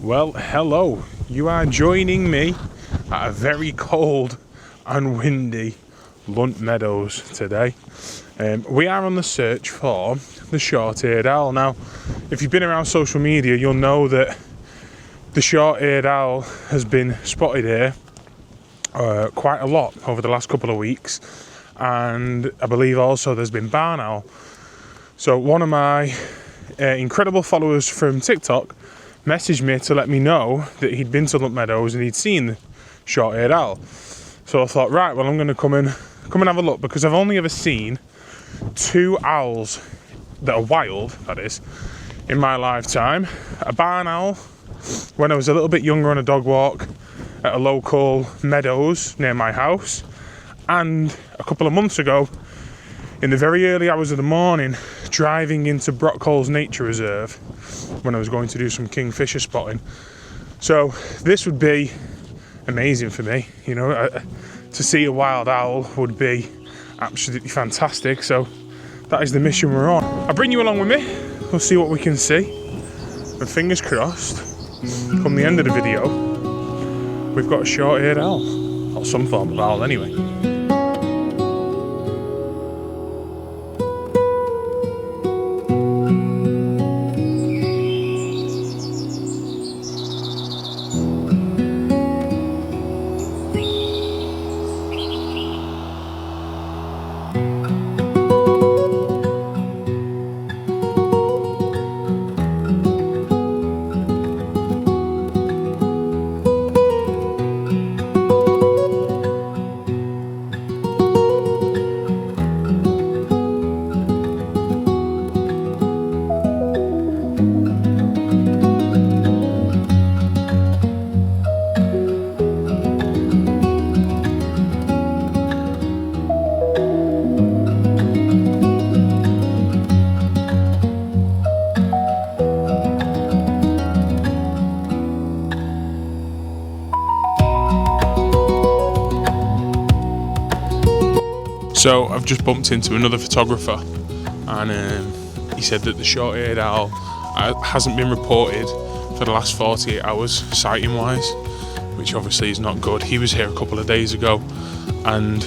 Well, hello. You are joining me at a very cold and windy Lunt Meadows today. We are on the search for the short-eared owl. Now, if you've been around social media, you'll know that the short-eared owl has been spotted here quite a lot over the last couple of weeks, and I believe also there's been barn owl. So one of my incredible followers from TikTok messaged me to let me know that he'd been to Lunt Meadows and he'd seen the short-eared owl. So I thought, right, well, I'm going to come and have a look, because I've only ever seen 2 owls that are wild, that is, in my lifetime. A barn owl when I was a little bit younger on a dog walk at a local meadows near my house, and a couple of months ago in the very early hours of the morning driving into Brockholes Nature Reserve when I was going to do some kingfisher spotting. So this would be amazing for me, you know, to see a wild owl would be absolutely fantastic. So that is the mission we're on. I'll bring you along with me, we'll see what we can see, and fingers crossed, come the end of the video, we've got a short-eared owl, or some form of owl anyway. So I've just bumped into another photographer, and he said that the short-eared owl hasn't been reported for the last 48 hours sighting wise, which obviously is not good. He was here a couple of days ago and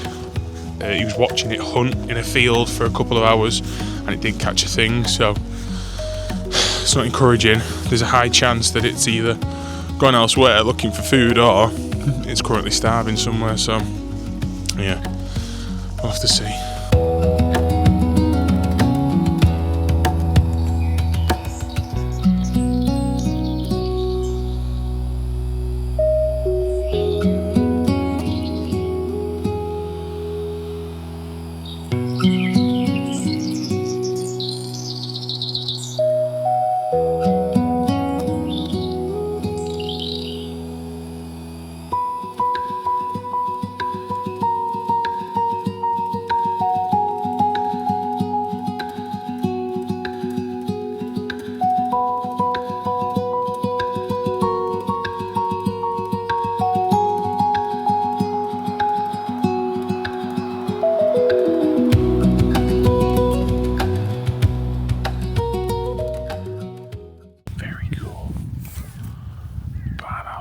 he was watching it hunt in a field for a couple of hours and it did catch a thing, so it's not encouraging. There's a high chance that it's either gone elsewhere looking for food or it's currently starving somewhere, so yeah, we'll have to see.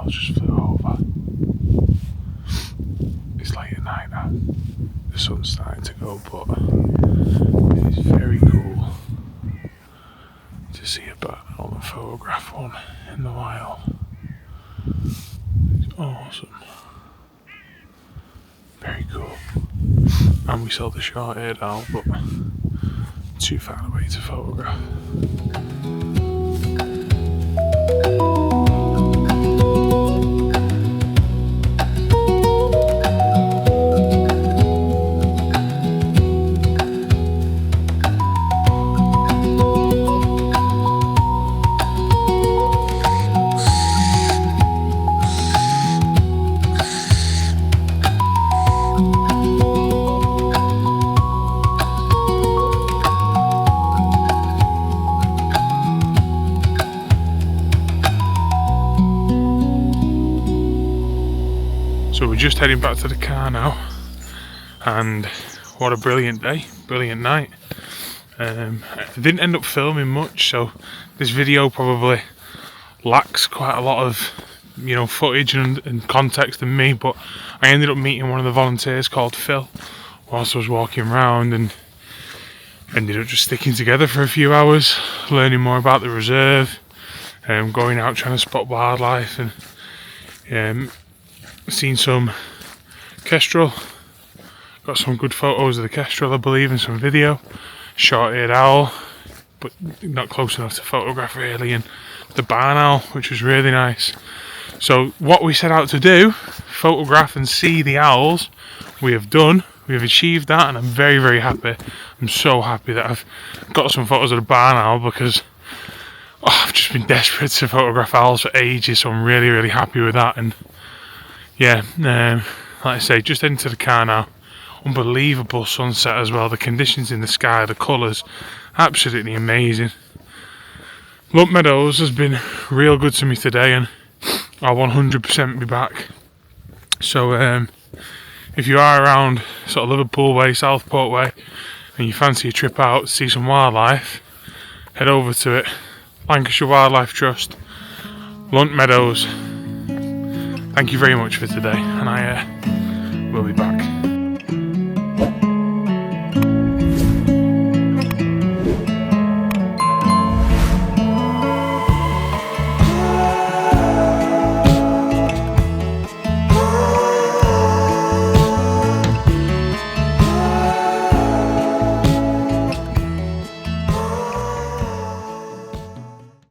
Just flew over. It's late at night now. The sun's starting to go, but it's very cool to see a bat on the photograph one in the wild. It's awesome. Very cool. And we saw the short-eared owl, but too far away to photograph. So we're just heading back to the car now, and what a brilliant day, brilliant night. I didn't end up filming much, so this video probably lacks quite a lot of, footage and context than me, but I ended up meeting one of the volunteers called Phil whilst I was walking around, and ended up just sticking together for a few hours, learning more about the reserve, going out trying to spot wildlife, and seen some kestrel. Got some good photos of the kestrel, I believe, and some video. Short-eared owl, but not close enough to photograph really, and the barn owl, which was really nice. So what we set out to do, photograph and see the owls, we have done. We have achieved that, and I'm very, very happy. I'm so happy that I've got some photos of the barn owl, because I've just been desperate to photograph owls for ages, so I'm really, really happy with that. And yeah, like I say, just into the car now. Unbelievable sunset as well. The conditions in the sky, the colours, absolutely amazing. Lunt Meadows has been real good to me today, and I'll 100% be back. So if you are around sort of Liverpool way, Southport way, and you fancy a trip out to see some wildlife, head over to it. Lancashire Wildlife Trust, Lunt Meadows. Thank you very much for today, and I will be back.